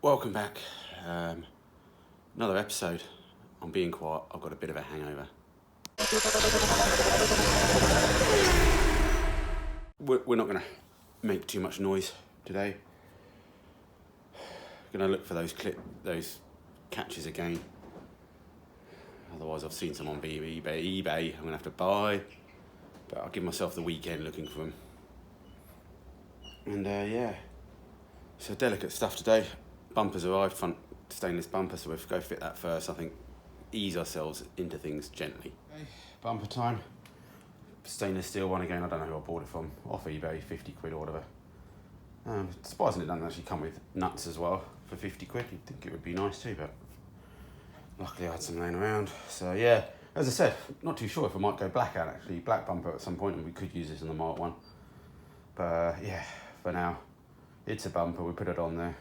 Welcome back. Another episode. I'm being quiet. I've got a bit of a hangover. We're not going to make too much noise today. Going to look for those catches again. Otherwise, I've seen some on eBay. I'm going to have to buy, but I'll give myself the weekend looking for them. And yeah, so delicate stuff today. Bumpers arrived, front stainless bumper, so we'll go fit that first. I think ease ourselves into things gently. Okay, bumper time. Stainless steel one again. I don't know who I bought it from. Off eBay, 50 quid or whatever. Surprisingly, it doesn't actually come with nuts as well for 50 quid. You'd think it would be nice too, but luckily I had some laying around. So yeah, as I said, not too sure if I might go black out actually. Black bumper at some point, and we could use this on the Mark 1. But yeah, for now, it's a bumper. We put it on there.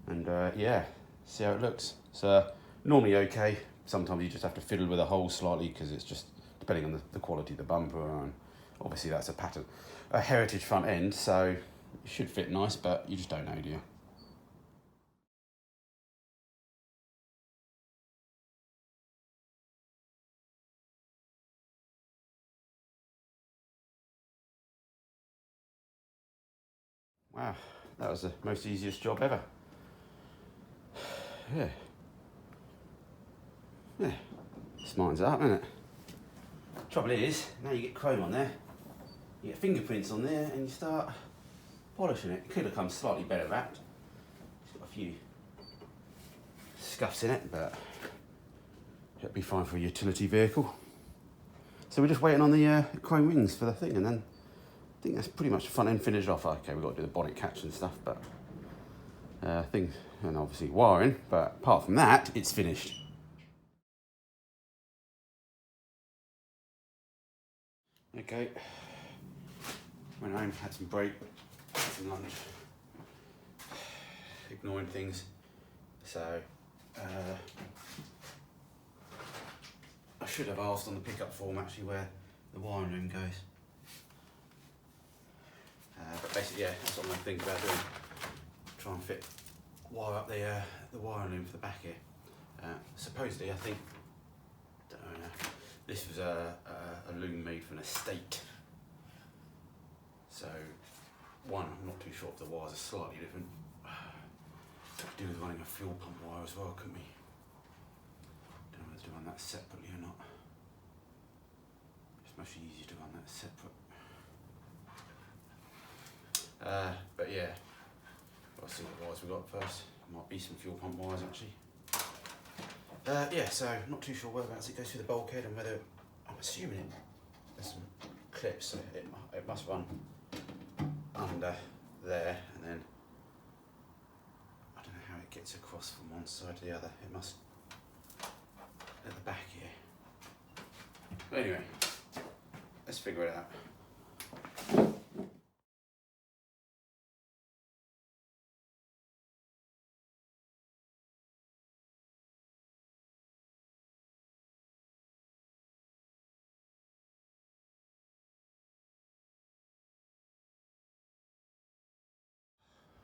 And yeah, see how it looks. So normally okay. Sometimes you just have to fiddle with a hole slightly because it's just depending on the quality of the bumper, and obviously that's a heritage front end, so it should fit nice, but you just don't know, do you? Wow, that was the most easiest job ever. Yeah, smartens it up, isn't it? Trouble is, now you get chrome on there, you get fingerprints on there, and you start polishing it. It could have come slightly better wrapped. It's got a few scuffs in it, but it'll be fine for a utility vehicle. So we're just waiting on the chrome wings for the thing, and then I think that's pretty much the front end finished off. Okay, we've got to do the bonnet catch and stuff, but things, and obviously wiring, but apart from that, it's finished. Okay, went home, had some break, had some lunch, ignoring things. So I should have asked on the pickup form actually where the wiring loom goes. But basically, yeah, that's what I'm going to think about doing. Try and wire up the wiring loom for the back here. Supposedly, I think, don't know, this was a loom made for an estate. So, one, I'm not too sure if the wires are slightly different. Could do with running a fuel pump wire as well, couldn't we? Don't know whether to run that separately or not. It's much easier to run that separate. But yeah, I'll see what wires we got first. Might be some fuel pump wires actually. Yeah, so not too sure whereabouts it goes through the bulkhead and whether, I'm assuming there's some clips, so it must run under there, and then I don't know how it gets across from one side to the other. It must at the back here. But anyway, let's figure it out.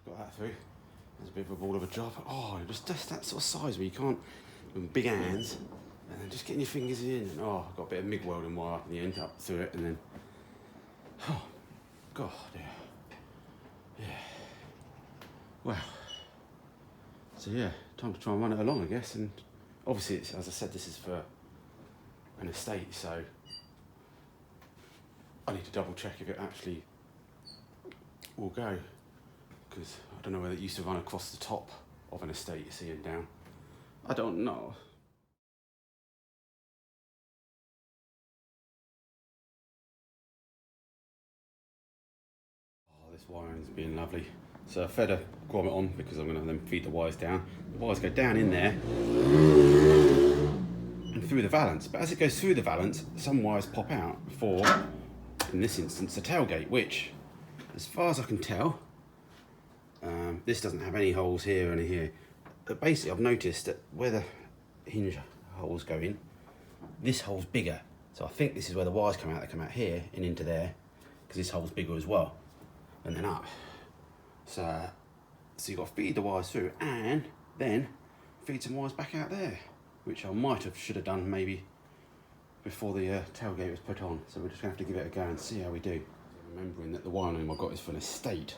Got that through. There's a bit of a ball of a job. Oh, just that sort of size where you can't, with big hands, and then just getting your fingers in. And oh, I've got a bit of MIG welding wire up in the end, up through it, and then, oh, God, yeah. Wow. So yeah, time to try and run it along, I guess. And obviously, as I said, this is for an estate, so I need to double check if it actually will go. Because I don't know whether it used to run across the top of an estate, you see, and down. I don't know. Oh, this wiring's been lovely. So I fed a grommet on because I'm going to then feed the wires down. The wires go down in there and through the valance. But as it goes through the valance, some wires pop out for, in this instance, the tailgate, which, as far as I can tell, this doesn't have any holes here or any here. But basically, I've noticed that where the hinge holes go in, this hole's bigger. So I think this is where the wires come out. They come out here and into there, because this hole's bigger as well, and then up. So So you've got to feed the wires through and then feed some wires back out there, which I should have done maybe before the tailgate was put on. So we're just going to have to give it a go and see how we do. Remembering that the wire loom I got is for an estate,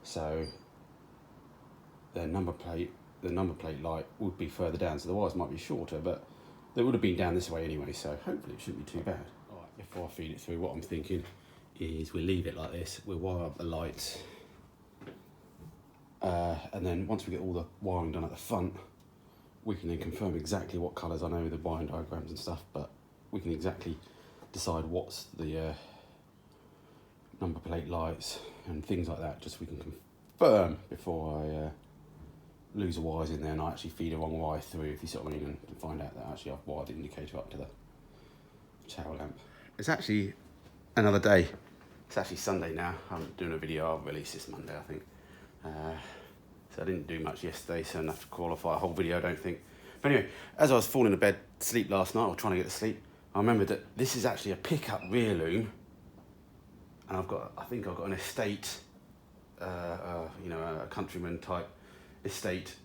so the number plate light would be further down, so the wires might be shorter, but they would have been down this way anyway, so hopefully it shouldn't be too bad. All right, before I feed it through, what I'm thinking is we'll leave it like this, we'll wire up the lights, and then once we get all the wiring done at the front, we can then confirm exactly what colours. I know the wiring diagrams and stuff, but we can exactly decide what's the number plate lights and things like that, just so we can confirm before I lose the wires in there and I actually feed the wrong wire through, if you see what I mean, and find out that actually I've wired the indicator up to the tail lamp. It's actually another day. It's actually Sunday now. I'm doing a video. I'll release this Monday, I think. So I didn't do much yesterday, so enough to qualify a whole video, I don't think. But anyway, as I was falling to bed, sleep last night, or trying to get to sleep, I remembered that this is actually a pickup rear loom, and I think I've got an estate, you know, a countryman type estate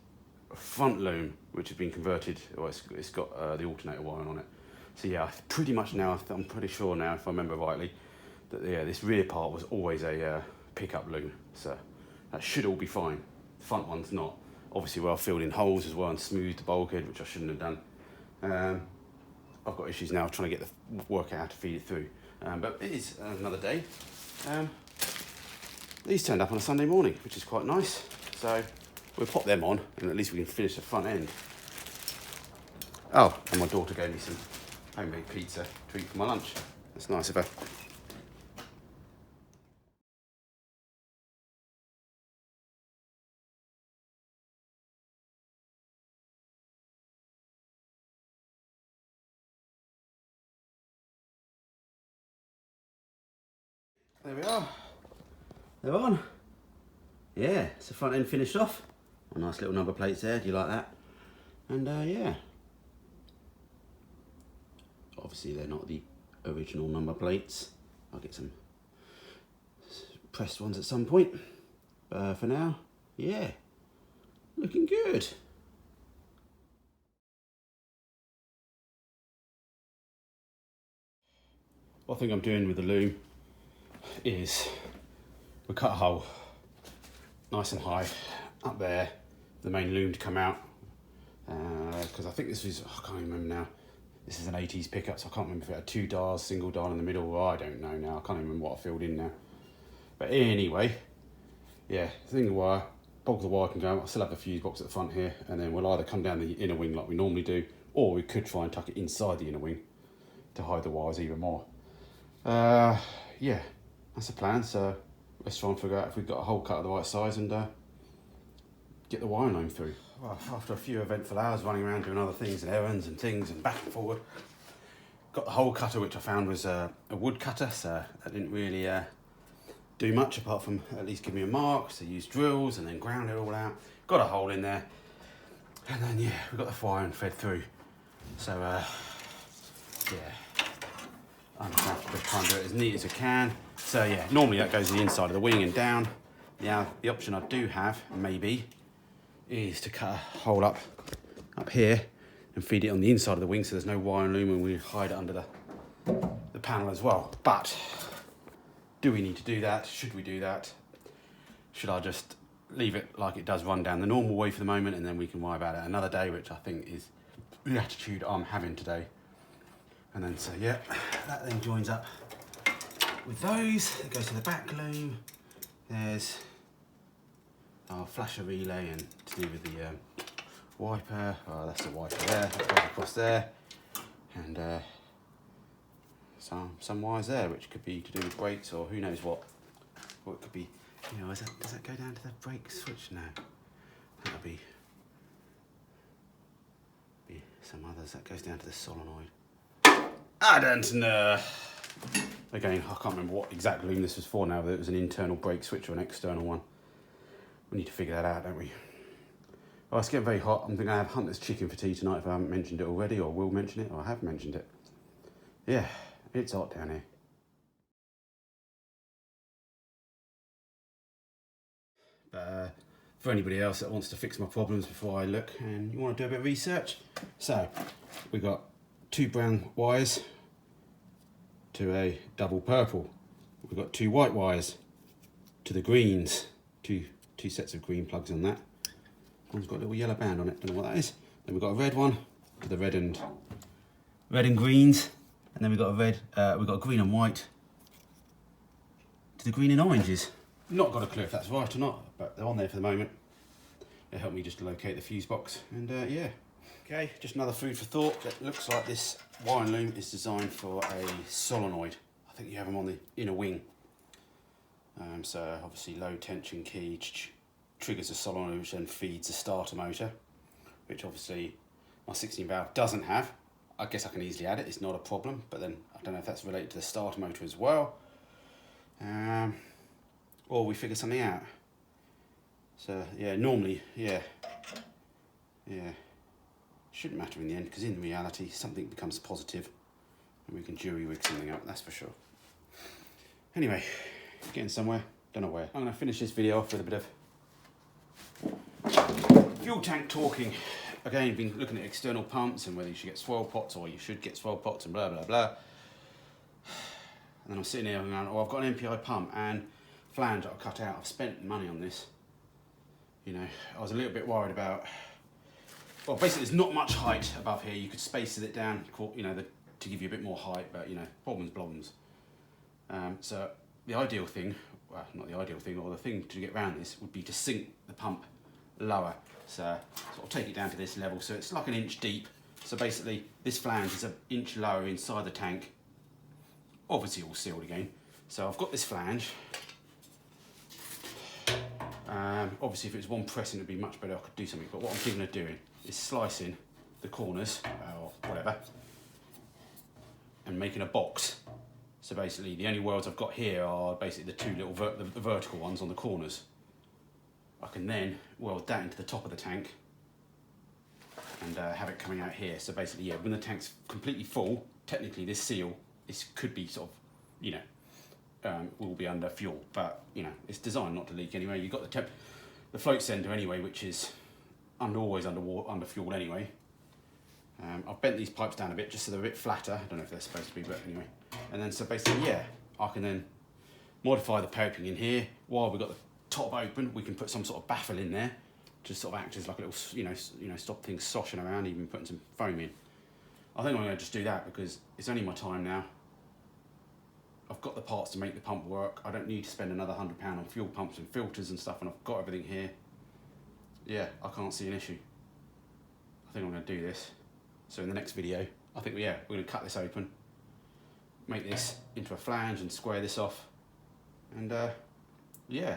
front loom, which has been converted, or it's got the alternator wiring on it. So yeah, pretty much now, I'm pretty sure now, if I remember rightly, that yeah, this rear part was always a pickup loom. So that should all be fine. The front one's not. Obviously, where I filled in holes as well and smoothed the bulkhead, which I shouldn't have done. I've got issues now trying to get work out how to feed it through. But it is another day. These turned up on a Sunday morning, which is quite nice. So we'll pop them on, and at least we can finish the front end. Oh, and my daughter gave me some homemade pizza to eat for my lunch. That's nice of her. There we are. They're on. Yeah, it's the front end finished off. A nice little number plates there. Do you like that? And yeah. Obviously they're not the original number plates. I'll get some pressed ones at some point. For now, yeah, looking good. One thing I'm doing with the loom is we cut a hole nice and high up there, the main loom to come out, because I think this is, I can't even remember now, this is an 80s pickup, so I can't remember if it had 2 dials, single dial in the middle, or I don't know now, I can't even remember what I filled in now. But anyway, yeah, the thing, the wire, bulk of the wire can go, I still have a fuse box at the front here, and then we'll either come down the inner wing like we normally do, or we could try and tuck it inside the inner wing to hide the wires even more. Yeah, that's the plan, so let's try and figure out if we've got a hole cut of the right size and get the wiring loom through. Well, after a few eventful hours running around doing other things and errands and things and back and forward, got the hole cutter, which I found was a wood cutter, so that didn't really do much apart from at least give me a mark. So used drills and then ground it all out. Got a hole in there, and then yeah, we got the wiring fed through. So yeah, I'm gonna have to try and do it as neat as I can. So yeah, normally that goes to the inside of the wing and down. Now the option I do have maybe is to cut a hole up here and feed it on the inside of the wing, so there's no wiring loom and we hide it under the panel as well. But do we need to do that? Should we do that? Should I just leave it like it does run down the normal way for the moment, and then we can worry about it another day, which I think is the attitude I'm having today. And then so yeah, that then joins up with those. It goes to the back loom. There's our flasher relay and to do with the wiper. Oh, that's the wiper there. That goes across there, and some wires there, which could be to do with brakes or who knows what. Or it could be, you know, does that go down to the brake switch? No, that'll be some others. That goes down to the solenoid. I don't know. Again, I can't remember what exact loom this was for now, whether it was an internal brake switch or an external one. We need to figure that out, don't we? Oh, it's getting very hot. I'm going to have Hunter's chicken for tea tonight if I haven't mentioned it already, or will mention it, or I have mentioned it. Yeah, it's hot down here. But for anybody else that wants to fix my problems before I look and you want to do a bit of research. So we've got 2 brown wires to a double purple. We've got 2 white wires to the greens, two sets of green plugs on that. One's got a little yellow band on it, don't know what that is. Then we've got a red one to the red and greens, and then we've got a green and white to the green and oranges. Not got a clue if that's right or not, but they're on there for the moment. It helped me just to locate the fuse box, and yeah. Okay, just another food for thought. It looks like this wiring loom is designed for a solenoid. I think you have them on the inner wing. So obviously low tension key triggers a solenoid, which then feeds a starter motor, which obviously my 16 valve doesn't have. I guess I can easily add it, it's not a problem, but then I don't know if that's related to the starter motor as well. Or we figure something out. So yeah, normally, yeah. Shouldn't matter in the end, because in reality something becomes positive and we can jury rig something up, that's for sure. Anyway, getting somewhere, don't know where. I'm going to finish this video off with a bit of fuel tank talking. Again, been looking at external pumps and whether you should get swirl pots or you should get swirl pots and blah blah blah. And then I'm sitting here and going, oh, I've got an MPI pump and flange that I cut out. I've spent money on this. You know, I was a little bit worried about, well, basically there's not much height above here. You could space it down, you know, to give you a bit more height, but you know, problems. So the ideal thing, well, not the ideal thing, or the thing to get around this would be to sink the pump lower. So sort of take it down to this level, so it's like 1 inch deep. So basically this flange is 1 inch lower inside the tank, obviously all sealed again. So I've got this flange. Obviously if it was one pressing it'd be much better, I could do something, but what I'm thinking of doing is slicing the corners, or whatever, and making a box. So basically the only welds I've got here are basically the 2 little the vertical ones on the corners. I can then weld that into the top of the tank and have it coming out here. So basically, yeah, when the tank's completely full, technically this seal could be sort of, you know, will be under fuel, but you know, it's designed not to leak anyway. You've got the float center anyway, which is always under fuel anyway. I've bent these pipes down a bit just so they're a bit flatter. I don't know if they're supposed to be, but anyway. And then so basically, yeah, I can then modify the piping in here while we've got the top open. We can put some sort of baffle in there, just sort of act as like a little, you know, stop things sloshing around, even putting some foam in. I think I'm going to just do that because it's only my time now. I've got the parts to make the pump work. I don't need to spend another £100 on fuel pumps and filters and stuff, and I've got everything here. Yeah, I can't see an issue. I think I'm going to do this. So in the next video, I think, yeah, we're going to cut this open, make this into a flange and square this off, and yeah,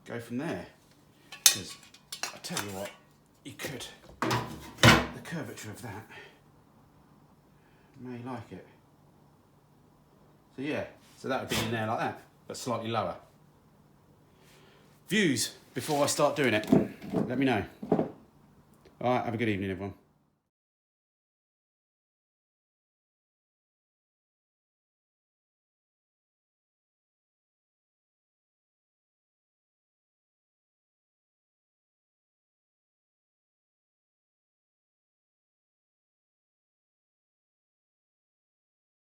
go from there. Because I tell you what, you could, the curvature of that, you may like it. So yeah, so that would be in there like that, but slightly lower. Views before I start doing it, let me know. All right, have a good evening, everyone.